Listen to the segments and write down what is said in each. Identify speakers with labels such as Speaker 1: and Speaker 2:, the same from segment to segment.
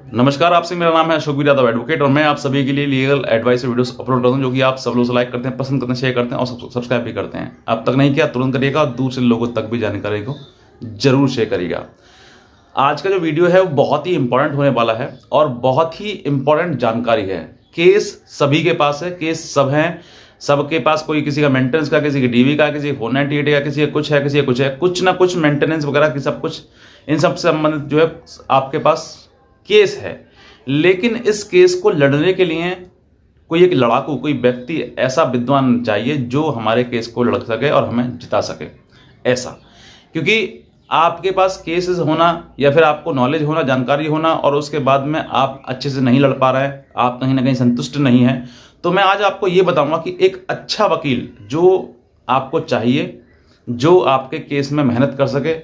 Speaker 1: नमस्कार, आपसे मेरा नाम है अशोक यादव एडवोकेट और मैं आप सभी के लिए लीगल एडवाइस वीडियोस अपलोड करता हूं जो कि आप सब लोग लाइक करते हैं, पसंद करते हैं, शेयर करते हैं और सब्सक्राइब भी करते हैं। अब तक नहीं किया तुरंत करिएगा और दूसरे लोगों तक भी जानकारी को जरूर शेयर करिएगा। आज का जो वीडियो है वो बहुत ही इंपॉर्टेंट होने वाला है और बहुत ही इंपॉर्टेंट जानकारी है। केस सभी के पास है, केस सब हैं, सबके पास कोई किसी का मेंटेनेंस का, किसी की डीवी का, किसी का 498 का, किसी का कुछ है, किसी का कुछ है, कुछ ना कुछ मेंटेनेंस वगैरह की सब कुछ इन सब से संबंधित जो है आपके पास केस है। लेकिन इस केस को लड़ने के लिए कोई एक लड़ाकू, कोई व्यक्ति ऐसा विद्वान चाहिए जो हमारे केस को लड़ सके और हमें जिता सके। ऐसा क्योंकि आपके पास केसेस होना या फिर आपको नॉलेज होना, जानकारी होना और उसके बाद में आप अच्छे से नहीं लड़ पा रहे हैं, आप कहीं ना कहीं संतुष्ट नहीं हैं, तो मैं आज आपको ये बताऊंगा कि एक अच्छा वकील जो आपको चाहिए, जो आपके केस में मेहनत कर सके,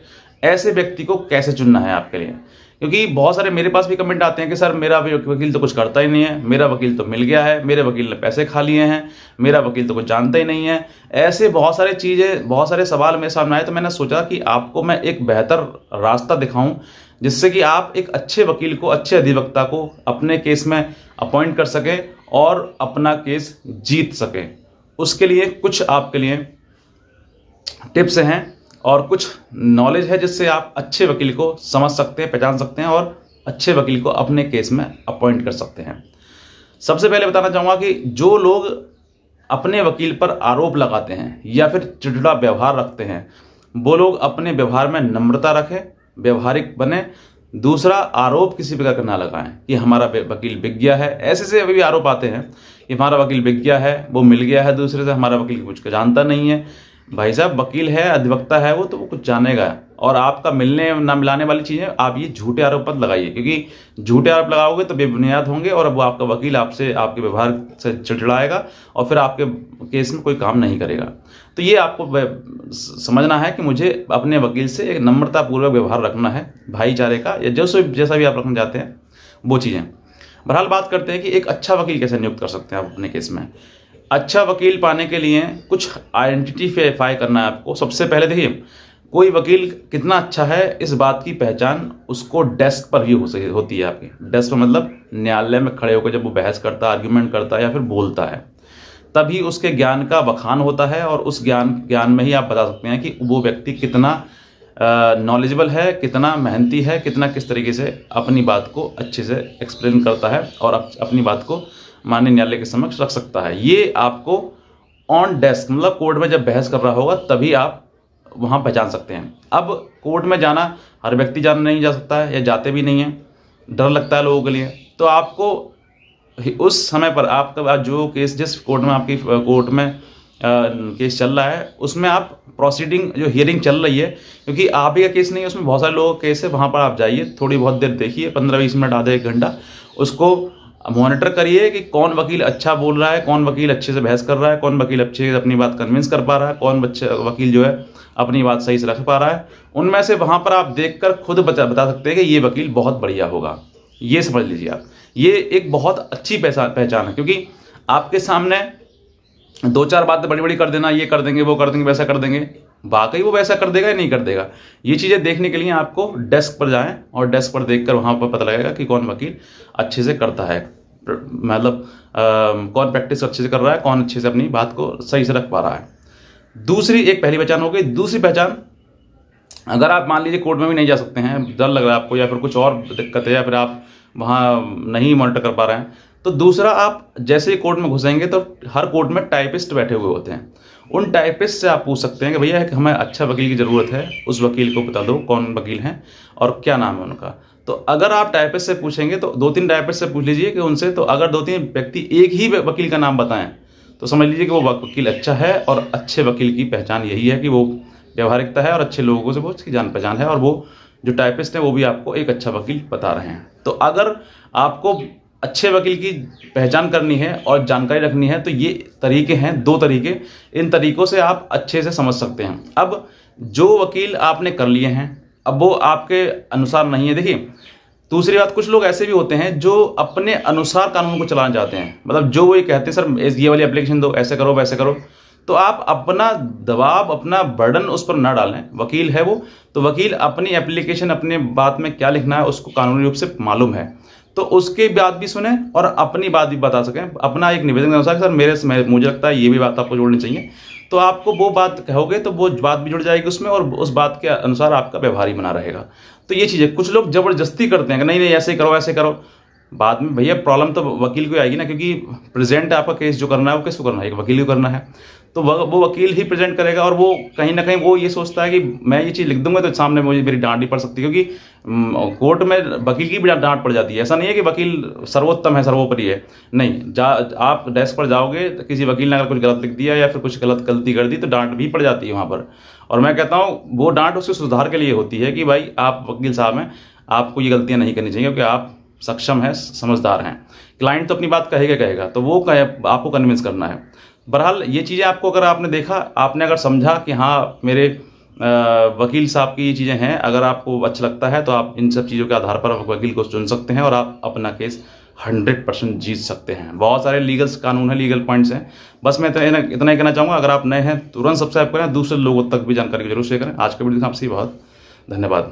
Speaker 1: ऐसे व्यक्ति को कैसे चुनना है आपके लिए। क्योंकि बहुत सारे मेरे पास भी कमेंट आते हैं कि सर मेरा वकील तो कुछ करता ही नहीं है, मेरा वकील तो मिल गया है, मेरे वकील ने पैसे खा लिए हैं, मेरा वकील तो कुछ जानता ही नहीं है। ऐसे बहुत सारे चीज़ें, बहुत सारे सवाल मेरे सामने आए, तो मैंने सोचा कि आपको मैं एक बेहतर रास्ता दिखाऊं जिससे कि आप एक अच्छे वकील को, अच्छे अधिवक्ता को अपने केस में अपॉइंट कर सकें और अपना केस जीत सकें। उसके लिए कुछ आपके लिए टिप्स हैं और कुछ नॉलेज है जिससे आप अच्छे वकील को समझ सकते हैं, पहचान सकते हैं और अच्छे वकील को अपने केस में अपॉइंट कर सकते हैं। सबसे पहले बताना चाहूँगा कि जो लोग अपने वकील पर आरोप लगाते हैं या फिर चिड़चिड़ा व्यवहार रखते हैं, वो लोग अपने व्यवहार में नम्रता रखें, व्यवहारिक बने। दूसरा, आरोप किसी प्रकार का ना लगाएं कि हमारा वकील बिक गया है। ऐसे से अभी भी आरोप आते हैं कि हमारा वकील बिक गया है, वो मिल गया है दूसरे से, हमारा वकील कुछ जानता नहीं है। भाई साहब, वकील है, अधिवक्ता है, वो तो वो कुछ जानेगा। और आपका मिलने ना मिलाने वाली चीज़ें आप ये झूठे आरोप मत लगाइए, क्योंकि झूठे आरोप लगाओगे तो बेबुनियाद होंगे और अब वो आपका वकील आपसे, आपके व्यवहार से चिड़चिड़ाएगा और फिर आपके केस में कोई काम नहीं करेगा। तो ये आपको समझना है कि मुझे अपने वकील से एक नम्रतापूर्वक व्यवहार रखना है, भाईचारे का, या जैसा भी आप रखना चाहते हैं वो चीज़ें। बहरहाल बात करते हैं कि एक अच्छा वकील कैसे नियुक्त कर सकते हैं आप अपने केस में। अच्छा वकील पाने के लिए कुछ आइडेंटिफाई करना है आपको। सबसे पहले देखिए, कोई वकील कितना अच्छा है इस बात की पहचान उसको डेस्क पर ही होती है। आपके डेस्क पर मतलब न्यायालय में खड़े होकर जब वो बहस करता है, आर्ग्यूमेंट करता है या फिर बोलता है, तभी उसके ज्ञान का बखान होता है और उस ज्ञान में ही आप बता सकते हैं कि वो व्यक्ति कितना नॉलेजेबल है, कितना मेहनती है, कितना किस तरीके से अपनी बात को अच्छे से एक्सप्लेन करता है और अपनी बात को माननीय न्यायालय के समक्ष रख सकता है। ये आपको ऑन डेस्क, मतलब कोर्ट में जब बहस कर रहा होगा तभी आप वहाँ पहचान सकते हैं। अब कोर्ट में जाना हर व्यक्ति नहीं जा सकता है या जाते भी नहीं है, डर लगता है लोगों के लिए। तो आपको उस समय पर आपका जो केस, जिस कोर्ट में आपकी कोर्ट में केस चल रहा है, उसमें आप प्रोसीडिंग जो हियरिंग चल रही है, क्योंकि आप ही का केस नहीं है, उसमें बहुत सारे लोगों का केस है, वहाँ पर आप जाइए, थोड़ी बहुत देर देखिए, 15-20 मिनट, आधा 1 घंटा उसको मॉनिटर करिए कि कौन वकील अच्छा बोल रहा है, कौन वकील अच्छे से बहस कर रहा है, कौन वकील अच्छे से अपनी बात कन्विंस कर पा रहा है, कौन वकील जो है अपनी बात सही से रख पा रहा है। उनमें से वहाँ पर आप देखकर खुद बता सकते हैं कि ये वकील बहुत बढ़िया होगा। ये समझ लीजिए आप, ये एक बहुत अच्छी पहचान है, क्योंकि आपके सामने 2-4 बातें बड़ी बड़ी कर देना, ये कर देंगे, वो कर देंगे, वैसा कर देंगे, वाकई वो वैसा कर देगा या नहीं कर देगा, ये चीज़ें देखने के लिए आपको डेस्क पर जाएं और डेस्क पर देखकर वहाँ पर पता लगेगा कि कौन वकील अच्छे से करता है, मतलब कौन प्रैक्टिस अच्छे से कर रहा है, कौन अच्छे से अपनी बात को सही से रख पा रहा है। दूसरी, एक पहली पहचान हो गई। दूसरी पहचान, अगर आप मान लीजिए कोर्ट में भी नहीं जा सकते हैं, डर लग रहा है आपको या फिर कुछ और दिक्कत है या फिर आप वहाँ नहीं मॉनिटर कर पा रहे हैं, तो दूसरा, आप जैसे ही कोर्ट में घुसेंगे तो हर कोर्ट में टाइपिस्ट बैठे हुए होते हैं। उन टाइपिस्ट से आप पूछ सकते हैं कि भैया हमें अच्छा वकील की ज़रूरत है, उस वकील को बता दो कौन वकील हैं और क्या नाम है उनका। तो अगर आप टाइपिस्ट से पूछेंगे तो 2-3 टाइपिस्ट से पूछ लीजिए कि उनसे, तो अगर 2-3 व्यक्ति एक ही वकील का नाम बताएं तो समझ लीजिए कि वो वकील अच्छा है। और अच्छे वकील की पहचान यही है कि वो व्यवहारिकता है और अच्छे लोगों से वो उसकी जान पहचान है, और वो जो टाइपिस्ट है वो भी आपको एक अच्छा वकील बता रहे हैं। तो अगर आपको अच्छे वकील की पहचान करनी है और जानकारी रखनी है तो ये तरीके हैं, 2 तरीके, इन तरीकों से आप अच्छे से समझ सकते हैं। अब जो वकील आपने कर लिए हैं, अब वो आपके अनुसार नहीं है। देखिए, दूसरी बात, कुछ लोग ऐसे भी होते हैं जो अपने अनुसार कानून को चलाना चाहते हैं, मतलब जो वो ये कहते हैं सर ये वाली एप्लीकेशन दो, ऐसे करो, वैसे करो। तो आप अपना दबाव, अपना बर्डन उस पर ना डालें। वकील है वो, तो वकील अपनी एप्लीकेशन, अपने बात में क्या लिखना है उसको कानूनी रूप से मालूम है। तो उसके बात भी सुने और अपनी बात भी बता सकें, अपना एक निवेदन के अनुसार सर मुझे लगता है ये भी बात आपको जोड़नी चाहिए, तो आपको वो बात कहोगे तो वो बात भी जुड़ जाएगी उसमें और उस बात के अनुसार आपका व्यवहार ही बना रहेगा। तो ये चीज़ है, कुछ लोग जबरदस्ती करते हैं कि नहीं नहीं ऐसे करो ऐसे करो, बाद में भैया प्रॉब्लम तो वकील को आएगी ना, क्योंकि प्रेजेंट आपका केस जो करना है वो किसको करना है, एक वकील को करना है। तो वो वकील ही प्रेजेंट करेगा और वो कहीं ना कहीं वो ये सोचता है कि मैं ये चीज़ लिख दूंगा तो सामने मुझे मेरी डांट ही पड़ सकती है, क्योंकि कोर्ट में वकील की भी डांट पड़ जाती है। ऐसा नहीं है कि वकील सर्वोत्तम है, सर्वोपरि है, नहीं। आप डेस्क पर जाओगे तो किसी वकील ने अगर कुछ गलत लिख दिया या फिर कुछ गलती कर दी तो डांट भी पड़ जाती है वहाँ पर। और मैं कहता हूँ वो डांट उसके सुधार के लिए होती है कि भाई आप वकील साहब हैं, आपको ये गलतियाँ नहीं करनी चाहिए, क्योंकि आप सक्षम है, समझदार हैं। क्लाइंट तो अपनी बात कहेगा, तो वो आपको कन्विंस करना है। बहरहाल ये चीज़ें आपको, अगर आपने देखा, आपने अगर समझा कि हाँ मेरे वकील साहब की ये चीज़ें हैं, अगर आपको अच्छा लगता है तो आप इन सब चीज़ों के आधार पर वकील को चुन सकते हैं और आप अपना केस 100% जीत सकते हैं। बहुत सारे लीगल्स कानून है, लीगल पॉइंट्स हैं। बस मैं इतना ही कहना चाहूँगा, अगर आप नए हैं तुरंत सब्सक्राइब करें, दूसरे लोगों तक भी जानकारी जरूर शेयर करें। आज के वीडियो में आपसे बहुत धन्यवाद।